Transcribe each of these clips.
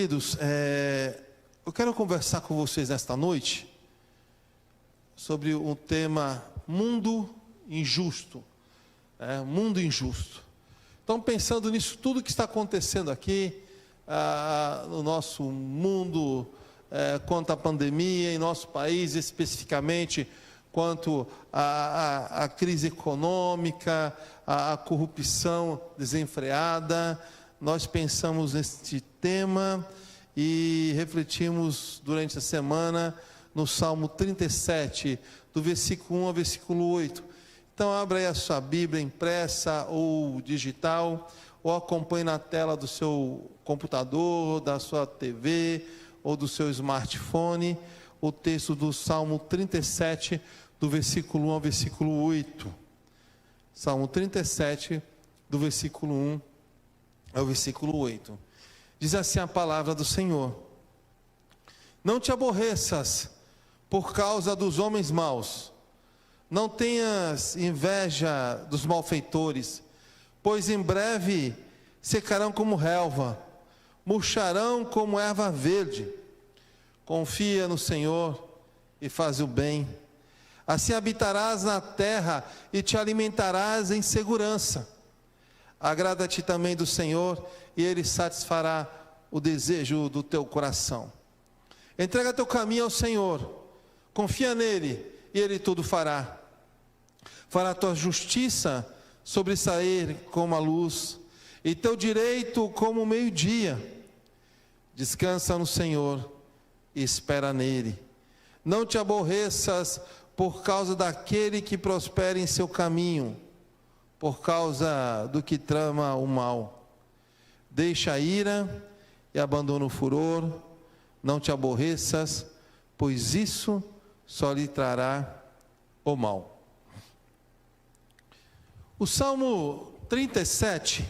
Queridos, eu quero conversar com vocês nesta noite sobre o tema mundo injusto. Mundo injusto. Então, pensando nisso, tudo que está acontecendo aqui, no nosso mundo, quanto à pandemia, em nosso país especificamente, quanto à crise econômica, à corrupção desenfreada, nós pensamos neste tema e refletimos durante a semana no Salmo 37, do versículo 1 ao versículo 8. Então, abra aí a sua Bíblia impressa ou digital, ou acompanhe na tela do seu computador, da sua TV ou do seu smartphone, o texto do Salmo 37, do versículo 1 ao versículo 8. Salmo 37, do versículo 1 ao versículo 8. Diz assim a palavra do Senhor: Não te aborreças por causa dos homens maus, não tenhas inveja dos malfeitores, pois em breve secarão como relva, murcharão como erva verde. Confia no Senhor e faz o bem, assim habitarás na terra e te alimentarás em segurança. Agrada-te também do Senhor e Ele satisfará o desejo do teu coração. Entrega teu caminho ao Senhor, confia nele e Ele tudo fará. Fará a tua justiça sobressair como a luz, e teu direito como o meio-dia. Descansa no Senhor e espera nele. Não te aborreças por causa daquele que prospera em seu caminho, por causa do que trama o mal. Deixa a ira e abandona o furor. Não te aborreças, pois isso só lhe trará o mal. O Salmo 37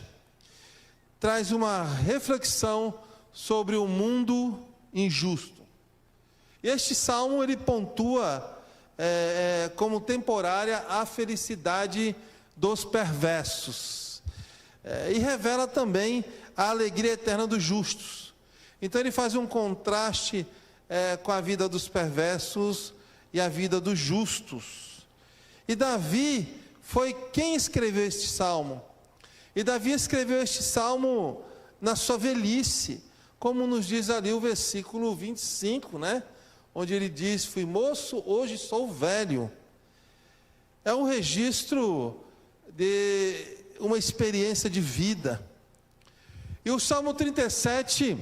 traz uma reflexão sobre o mundo injusto. E este salmo ele pontua como temporária a felicidade dos perversos, e revela também a alegria eterna dos justos. Então ele faz um contraste com a vida dos perversos e a vida dos justos. E Davi foi quem escreveu este salmo. E Davi escreveu este salmo na sua velhice, como nos diz ali o versículo 25, onde ele diz: fui moço, hoje sou velho. É um registro de uma experiência de vida. E o Salmo 37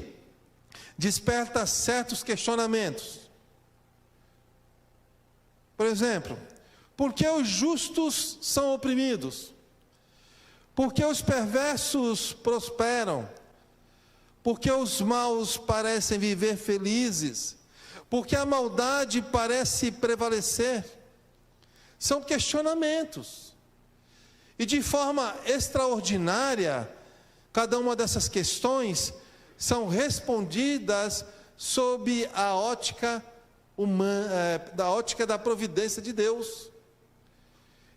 desperta certos questionamentos. Por exemplo, por que os justos são oprimidos? Por que os perversos prosperam? Por que os maus parecem viver felizes? Por que a maldade parece prevalecer? São questionamentos. E de forma extraordinária, cada uma dessas questões são respondidas sob a ótica humana, da ótica da providência de Deus,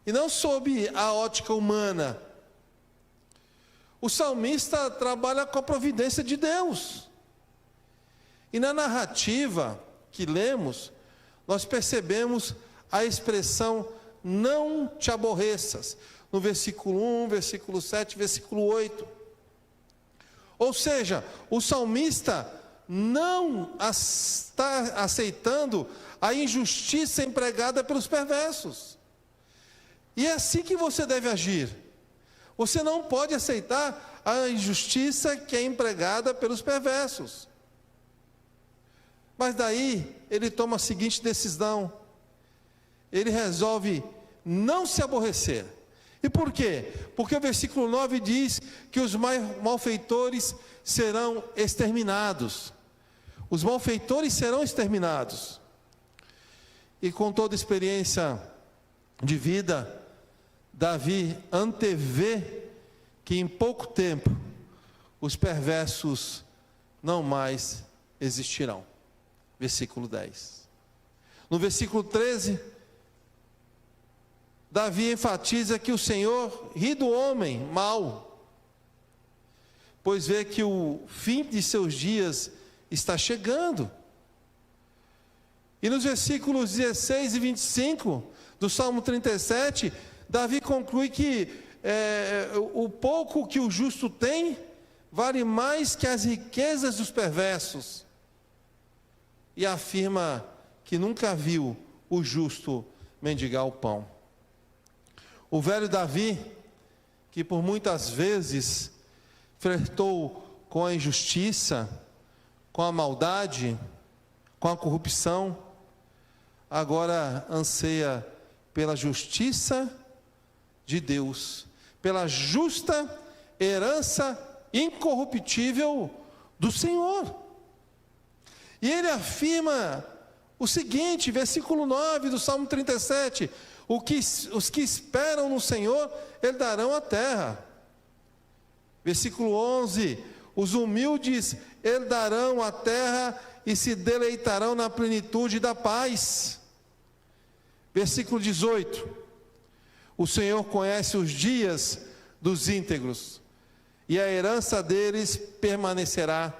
e não sob a ótica humana. O salmista trabalha com a providência de Deus. E na narrativa que lemos, nós percebemos a expressão não te aborreças, no versículo 1, versículo 7, versículo 8. Ou seja, o salmista não está aceitando a injustiça empregada pelos perversos. E é assim que você deve agir. Você não pode aceitar a injustiça que é empregada pelos perversos. Mas daí ele toma a seguinte decisão: ele resolve não se aborrecer. E por quê? Porque o versículo 9 diz que os malfeitores serão exterminados. Os malfeitores serão exterminados. E com toda a experiência de vida, Davi antevê que em pouco tempo os perversos não mais existirão. Versículo 10. No versículo 13, Davi enfatiza que o Senhor ri do homem mau, pois vê que o fim de seus dias está chegando. E nos versículos 16 e 25 do Salmo 37, Davi conclui que o pouco que o justo tem vale mais que as riquezas dos perversos. E afirma que nunca viu o justo mendigar o pão. O velho Davi, que por muitas vezes flertou com a injustiça, com a maldade, com a corrupção, agora anseia pela justiça de Deus, pela justa herança incorruptível do Senhor. E ele afirma o seguinte, versículo 9 do Salmo 37, os que esperam no Senhor herdarão a terra. Versículo 11, os humildes herdarão a terra e se deleitarão na plenitude da paz. Versículo 18, o Senhor conhece os dias dos íntegros, e a herança deles permanecerá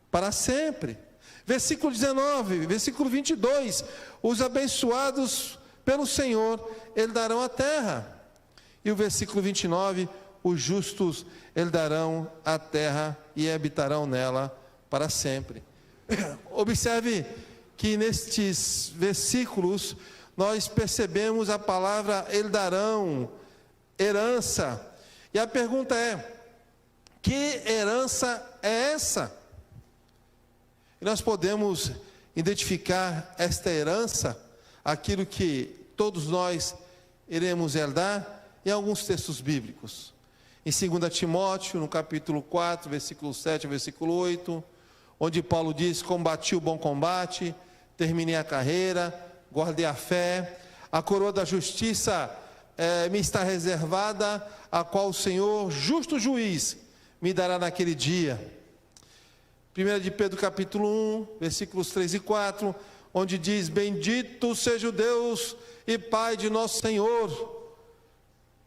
para sempre. Versículo 19, versículo 22, os abençoados pelo Senhor herdarão a terra. E o versículo 29, os justos herdarão a terra e habitarão nela para sempre. Observe que nestes versículos nós percebemos a palavra herdarão, herança. E a pergunta é: que herança é essa? E nós podemos identificar esta herança, aquilo que todos nós iremos herdar, em alguns textos bíblicos. Em 2 Timóteo, no capítulo 4, versículo 7 ao versículo 8, onde Paulo diz: combati o bom combate, terminei a carreira, guardei a fé, a coroa da justiça me está reservada, a qual o Senhor, justo juiz, me dará naquele dia. 1 de Pedro capítulo 1, versículos 3 e 4, onde diz: bendito seja o Deus e Pai de nosso Senhor,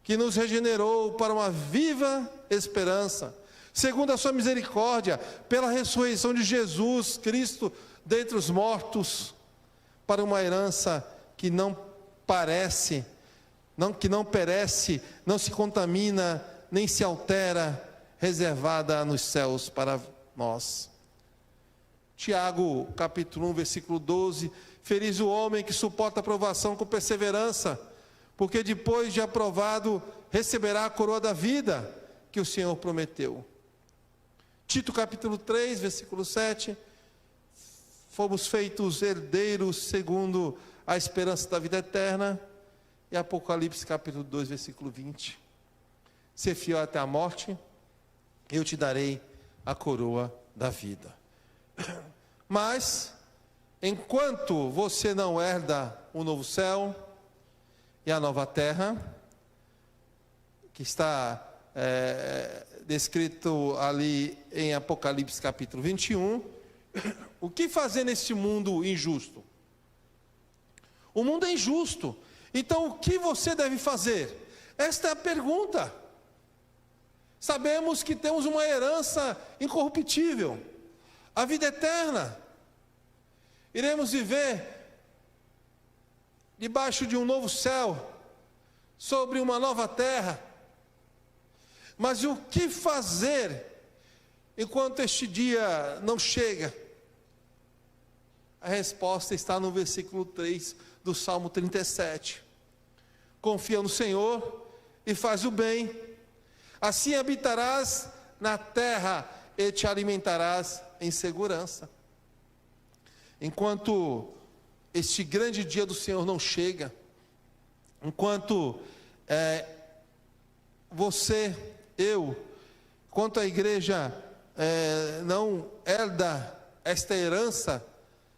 que nos regenerou para uma viva esperança, segundo a sua misericórdia, pela ressurreição de Jesus Cristo dentre os mortos, para uma herança que não perece, não se contamina, nem se altera, reservada nos céus para nós. Tiago, capítulo 1, versículo 12, feliz o homem que suporta a provação com perseverança, porque depois de aprovado, receberá a coroa da vida que o Senhor prometeu. Tito, capítulo 3, versículo 7, fomos feitos herdeiros segundo a esperança da vida eterna. E Apocalipse, capítulo 2, versículo 20, ser fiel até a morte, eu te darei a coroa da vida. Mas, enquanto você não herda o novo céu e a nova terra, que está descrito ali em Apocalipse capítulo 21, o que fazer neste mundo injusto? O mundo é injusto, então o que você deve fazer? Esta é a pergunta. Sabemos que temos uma herança incorruptível, a vida eterna. Iremos viver debaixo de um novo céu, sobre uma nova terra. Mas o que fazer enquanto este dia não chega? A resposta está no versículo 3 do Salmo 37. Confia no Senhor e faz o bem, assim habitarás na terra e te alimentarás em segurança. Enquanto este grande dia do Senhor não chega, enquanto você, eu, enquanto a igreja não herda esta herança,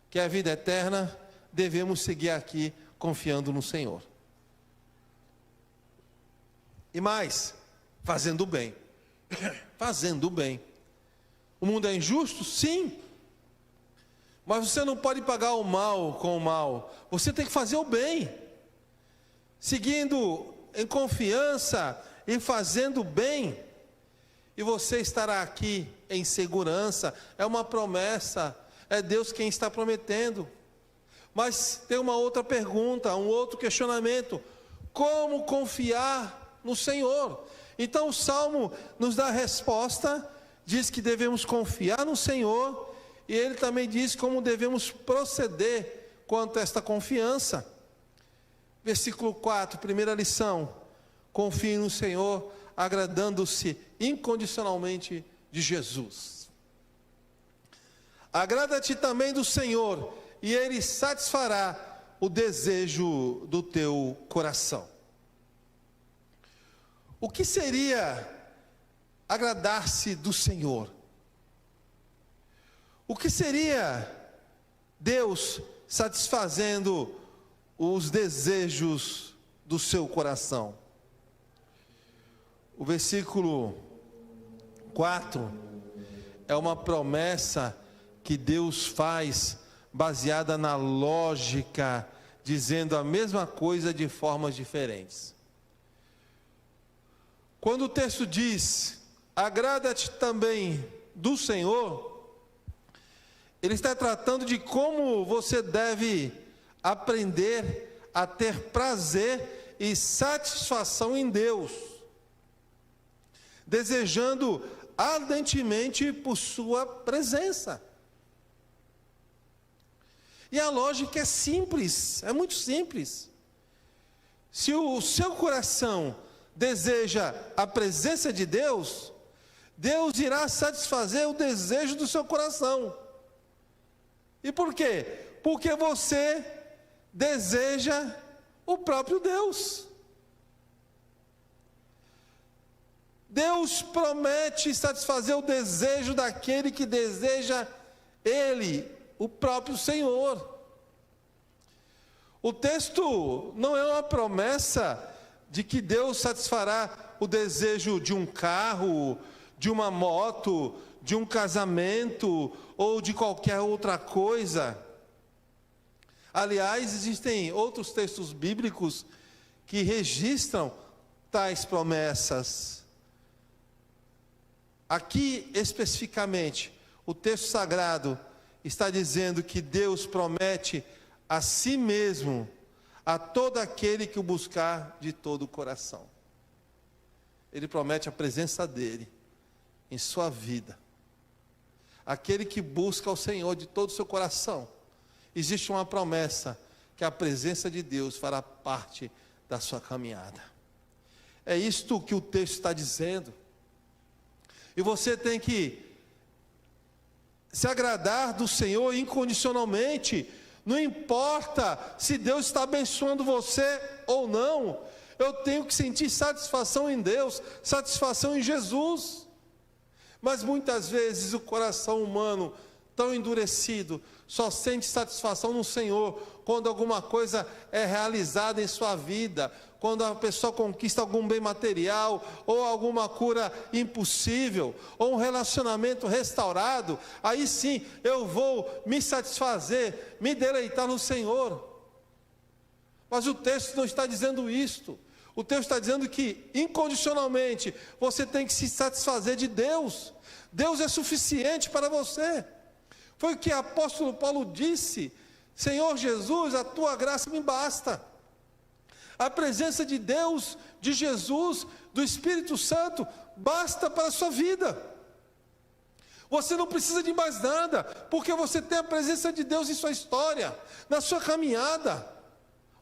que é a vida eterna, devemos seguir aqui confiando no Senhor. E mais, fazendo o bem. Fazendo o bem. O mundo é injusto? Sim. Mas você não pode pagar o mal com o mal. Você tem que fazer o bem. Seguindo em confiança e fazendo o bem. E você estará aqui em segurança, é uma promessa, é Deus quem está prometendo. Mas tem uma outra pergunta, um outro questionamento: como confiar no Senhor? Então o Salmo nos dá a resposta, diz que devemos confiar no Senhor, e ele também diz como devemos proceder quanto a esta confiança. Versículo 4, primeira lição: confie no Senhor, agradando-se incondicionalmente de Jesus. Agrada-te também do Senhor, e Ele satisfará o desejo do teu coração. O que seria agradar-se do Senhor? O que seria Deus satisfazendo os desejos do seu coração? O versículo 4 é uma promessa que Deus faz baseada na lógica, dizendo a mesma coisa de formas diferentes. Quando o texto diz, agrada-te também do Senhor, ele está tratando de como você deve aprender a ter prazer e satisfação em Deus, desejando ardentemente por sua presença. E a lógica é simples, é muito simples. Se o seu coração deseja a presença de Deus, Deus irá satisfazer o desejo do seu coração. E por quê? Porque você deseja o próprio Deus. Deus promete satisfazer o desejo daquele que deseja Ele, o próprio Senhor. O texto não é uma promessa de que Deus satisfará o desejo de um carro, de uma moto, de um casamento ou de qualquer outra coisa. Aliás, existem outros textos bíblicos que registram tais promessas. Aqui, especificamente, o texto sagrado está dizendo que Deus promete a si mesmo, a todo aquele que o buscar de todo o coração. Ele promete a presença dele em sua vida. Aquele que busca o Senhor de todo o seu coração, existe uma promessa que a presença de Deus fará parte da sua caminhada. É isto que o texto está dizendo. E você tem que se agradar do Senhor incondicionalmente. Não importa se Deus está abençoando você ou não. Eu tenho que sentir satisfação em Deus, satisfação em Jesus. Mas muitas vezes o coração humano, tão endurecido, só sente satisfação no Senhor quando alguma coisa é realizada em sua vida, quando a pessoa conquista algum bem material, ou alguma cura impossível, ou um relacionamento restaurado. Aí sim eu vou me satisfazer, me deleitar no Senhor. Mas o texto não está dizendo isto. O texto está dizendo que incondicionalmente você tem que se satisfazer de Deus. Deus é suficiente para você. Foi o que o apóstolo Paulo disse: Senhor Jesus, a tua graça me basta. A presença de Deus, de Jesus, do Espírito Santo, basta para a sua vida. Você não precisa de mais nada, porque você tem a presença de Deus em sua história, na sua caminhada.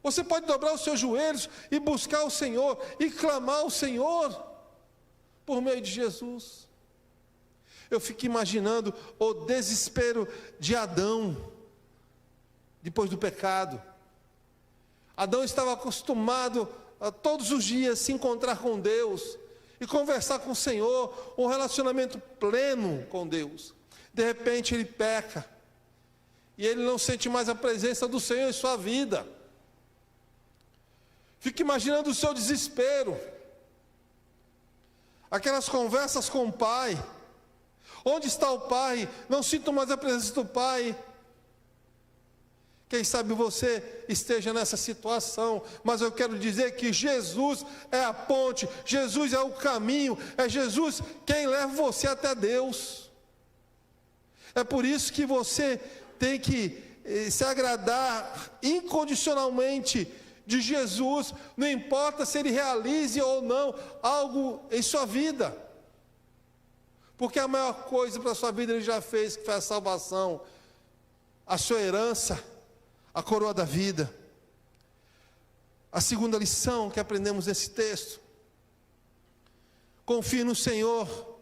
Você pode dobrar os seus joelhos e buscar o Senhor, e clamar ao Senhor, por meio de Jesus. Eu fico imaginando o desespero de Adão, depois do pecado. Adão estava acostumado a todos os dias se encontrar com Deus e conversar com o Senhor, um relacionamento pleno com Deus. De repente ele peca, e ele não sente mais a presença do Senhor em sua vida. Fica imaginando o seu desespero, aquelas conversas com o pai. Onde está o pai? Não sinto mais a presença do pai. Quem sabe você esteja nessa situação, mas eu quero dizer que Jesus é a ponte, Jesus é o caminho, é Jesus quem leva você até Deus. É por isso que você tem que se agradar incondicionalmente de Jesus, não importa se Ele realize ou não algo em sua vida, porque a maior coisa para a sua vida Ele já fez, que foi a salvação, a sua herança, a coroa da vida. A segunda lição que aprendemos nesse texto: confie no Senhor,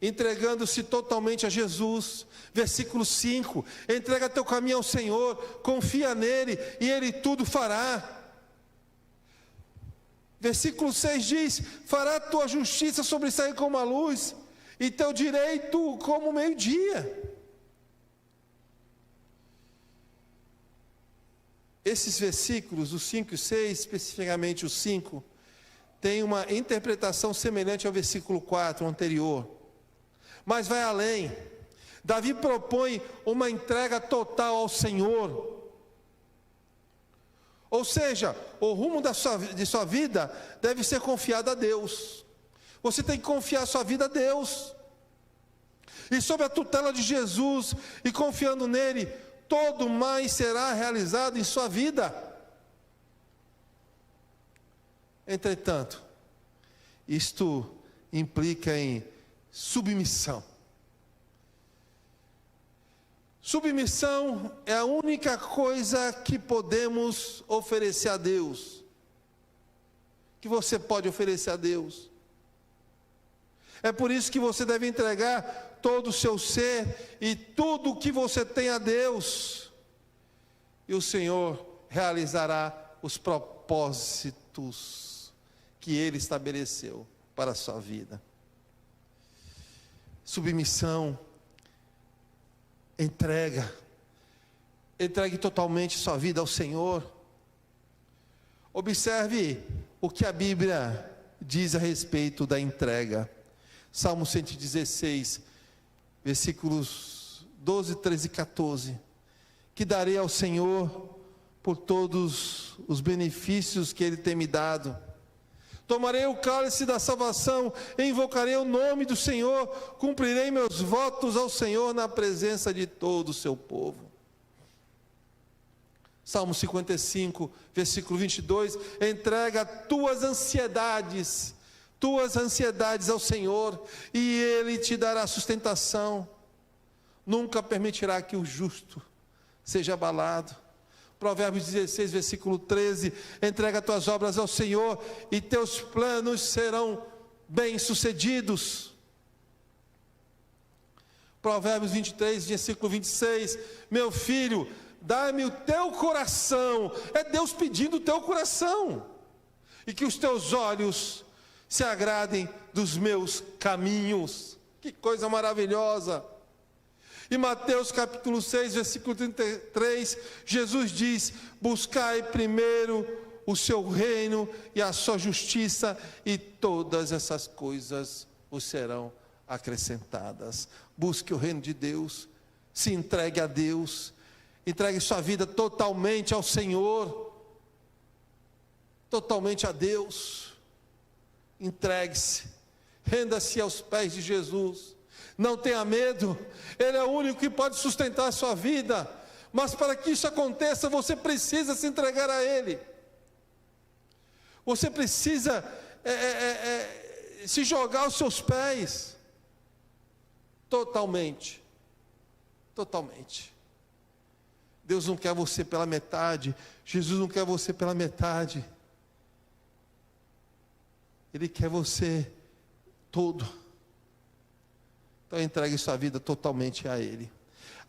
entregando-se totalmente a Jesus. Versículo 5, entrega teu caminho ao Senhor, confia nele e Ele tudo fará. Versículo 6 diz: fará tua justiça sobressair como a luz, e teu direito como o meio-dia. Esses versículos, os 5 e 6, especificamente o 5, tem uma interpretação semelhante ao versículo 4 anterior, mas vai além. Davi propõe uma entrega total ao Senhor, ou seja, o rumo de sua vida deve ser confiado a Deus. Você tem que confiar a sua vida a Deus, e sob a tutela de Jesus, e confiando nele, todo mais será realizado em sua vida. Entretanto, isto implica em submissão. Submissão é a única coisa que podemos oferecer a Deus, que você pode oferecer a Deus. É por isso que você deve entregar todo o seu ser e tudo o que você tem a Deus, e o Senhor realizará os propósitos que Ele estabeleceu para a sua vida. Submissão, entregue totalmente sua vida ao Senhor. Observe o que a Bíblia diz a respeito da entrega. Salmo 116, versículos 12, 13 e 14. Que darei ao Senhor por todos os benefícios que Ele tem me dado. Tomarei o cálice da salvação, invocarei o nome do Senhor, cumprirei meus votos ao Senhor na presença de todo o seu povo. Salmo 55, versículo 22, entrega tuas ansiedades ao Senhor, e Ele te dará sustentação, nunca permitirá que o justo seja abalado. Provérbios 16, versículo 13, entrega tuas obras ao Senhor, e teus planos serão bem-sucedidos. Provérbios 23, versículo 26, meu filho, dá-me o teu coração. É Deus pedindo o teu coração, e que os teus olhos se agradem dos meus caminhos. Que coisa maravilhosa! Em Mateus capítulo 6, versículo 33, Jesus diz: buscai primeiro o seu reino e a sua justiça, e todas essas coisas vos serão acrescentadas. Busque o reino de Deus, se entregue a Deus, entregue sua vida totalmente ao Senhor, totalmente a Deus. Entregue-se, renda-se aos pés de Jesus, não tenha medo, Ele é o único que pode sustentar a sua vida, mas para que isso aconteça, você precisa se entregar a Ele, você precisa se jogar aos seus pés, totalmente, Deus não quer você pela metade, Jesus não quer você pela metade, Ele quer você todo. Então entregue sua vida totalmente a Ele.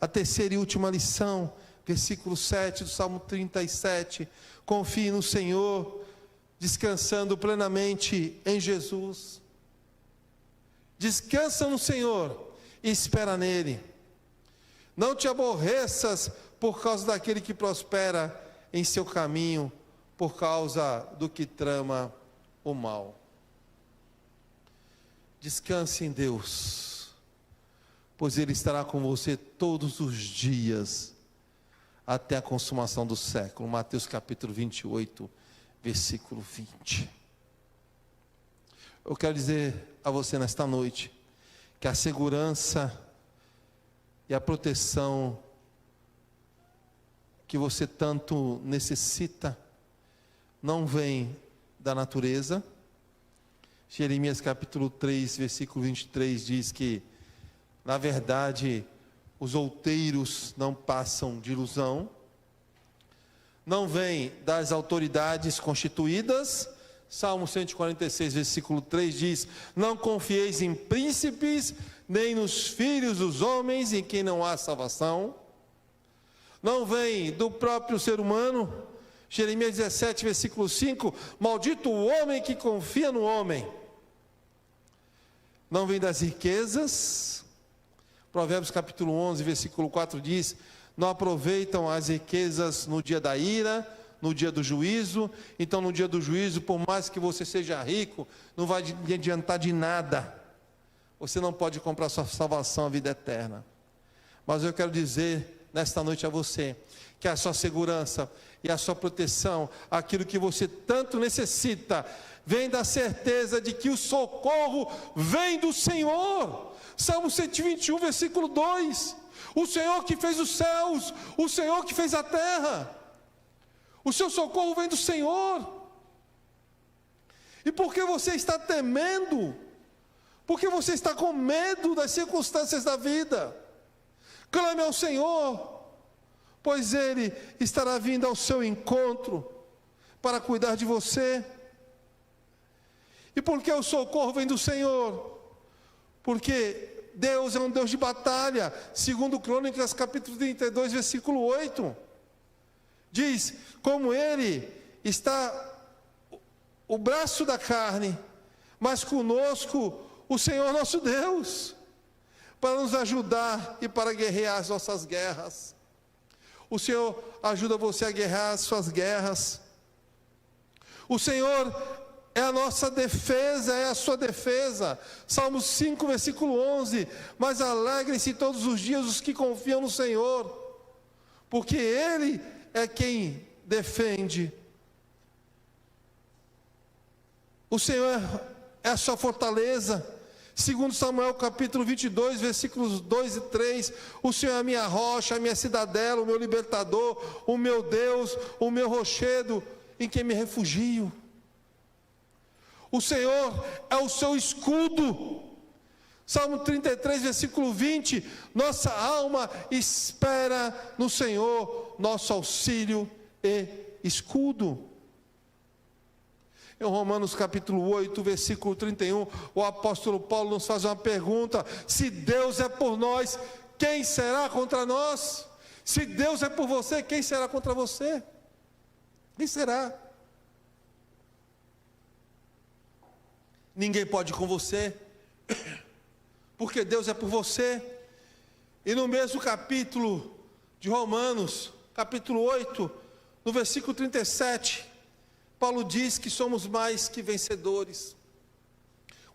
A terceira e última lição, versículo 7 do Salmo 37. Confie no Senhor, descansando plenamente em Jesus. Descansa no Senhor e espera nele. Não te aborreças por causa daquele que prospera em seu caminho, por causa do que trama o mal. Descanse em Deus, pois Ele estará com você todos os dias, até a consumação do século. Mateus capítulo 28, versículo 20. Eu quero dizer a você nesta noite, que a segurança e a proteção que você tanto necessita não vem da natureza. Jeremias capítulo 3, versículo 23 diz que, na verdade, os outeiros não passam de ilusão. Não vem das autoridades constituídas. Salmo 146, versículo 3 diz: não confieis em príncipes, nem nos filhos dos homens, em quem não há salvação. Não vem do próprio ser humano. Jeremias 17, versículo 5: maldito o homem que confia no homem. Não vem das riquezas. Provérbios capítulo 11, versículo 4 diz: não aproveitam as riquezas no dia da ira, no dia do juízo. Então, no dia do juízo, por mais que você seja rico, não vai lhe adiantar de nada. Você não pode comprar sua salvação, a vida eterna. Mas eu quero dizer nesta noite a você, que a sua segurança e a sua proteção, aquilo que você tanto necessita, vem da certeza de que o socorro vem do Senhor. Salmo 121, versículo 2: o Senhor que fez os céus, o Senhor que fez a terra, o seu socorro vem do Senhor. E por que você está temendo? Por que você está com medo das circunstâncias da vida? Clame ao Senhor, pois Ele estará vindo ao seu encontro para cuidar de você. E por que o socorro vem do Senhor? Porque Deus é um Deus de batalha. Segundo Crônicas capítulo 32, versículo 8, diz: como Ele está o braço da carne, mas conosco o Senhor nosso Deus, para nos ajudar e para guerrear as nossas guerras. O Senhor ajuda você a guerrear as suas guerras. O Senhor é a nossa defesa, é a sua defesa. Salmos 5, versículo 11: mas alegrem-se todos os dias os que confiam no Senhor, porque Ele é quem defende. O Senhor é a sua fortaleza. Segundo Samuel capítulo 22, versículos 2 e 3, o Senhor é a minha rocha, a minha cidadela, o meu libertador, o meu Deus, o meu rochedo, em quem me refugio. O Senhor é o seu escudo. Salmo 33, versículo 20, nossa alma espera no Senhor, nosso auxílio e escudo. Em Romanos capítulo 8, versículo 31, o apóstolo Paulo nos faz uma pergunta: se Deus é por nós, quem será contra nós? Se Deus é por você, quem será contra você? Quem será? Ninguém pode com você, porque Deus é por você. E no mesmo capítulo de Romanos, capítulo 8, no versículo 37, Paulo diz que somos mais que vencedores.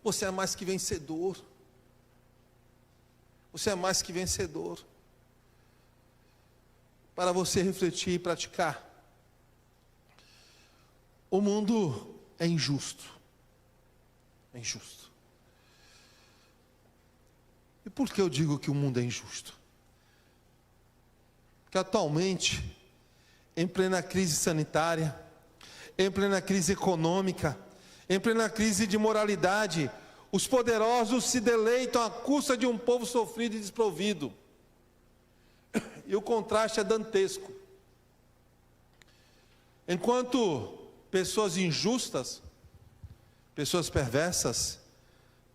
Você é mais que vencedor. Você é mais que vencedor. Para você refletir e praticar. O mundo é injusto. É injusto. E por que eu digo que o mundo é injusto? Porque atualmente, em plena crise sanitária, em plena crise econômica, em plena crise de moralidade, os poderosos se deleitam à custa de um povo sofrido e desprovido. E o contraste é dantesco. Enquanto pessoas injustas, pessoas perversas,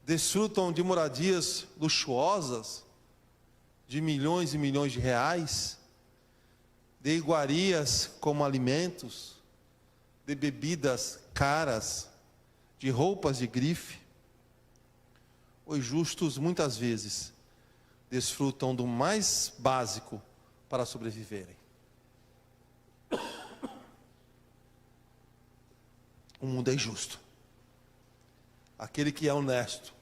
desfrutam de moradias luxuosas, de milhões e milhões de reais, de iguarias como alimentos, de bebidas caras, de roupas de grife, os justos muitas vezes desfrutam do mais básico para sobreviverem. O mundo é injusto. Aquele que é honesto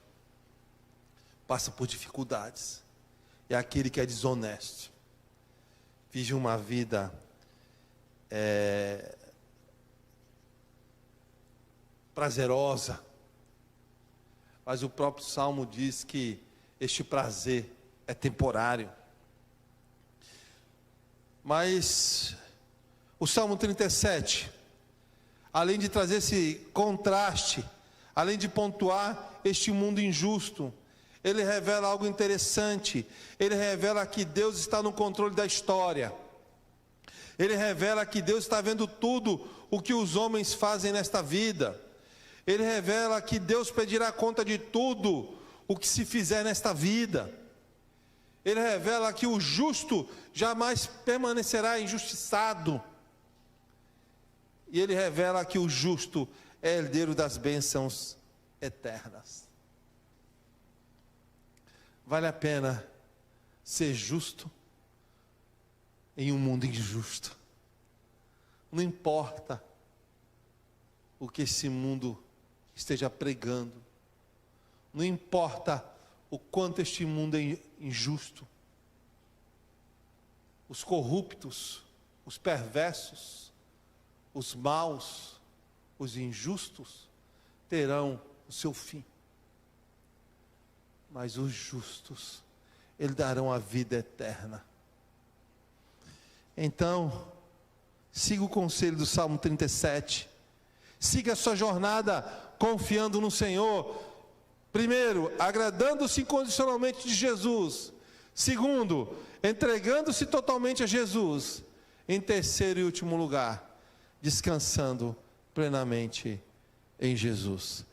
passa por dificuldades, e aquele que é desonesto vive uma vida prazerosa, mas o próprio Salmo diz que este prazer é temporário. Mas o Salmo 37, além de trazer esse contraste, além de pontuar este mundo injusto, ele revela algo interessante. Ele revela que Deus está no controle da história. Ele revela que Deus está vendo tudo o que os homens fazem nesta vida. Ele revela que Deus pedirá conta de tudo o que se fizer nesta vida. Ele revela que o justo jamais permanecerá injustiçado. E ele revela que o justo é herdeiro das bênçãos eternas. Vale a pena ser justo em um mundo injusto. Não importa o que esse mundo esteja pregando. Não importa o quanto este mundo é injusto. Os corruptos, os perversos, os maus, os injustos terão o seu fim. Mas os justos, eles darão a vida eterna. Então, siga o conselho do Salmo 37. Siga a sua jornada confiando no Senhor. Primeiro, agradando-se incondicionalmente de Jesus. Segundo, entregando-se totalmente a Jesus. Em terceiro e último lugar, descansando plenamente em Jesus.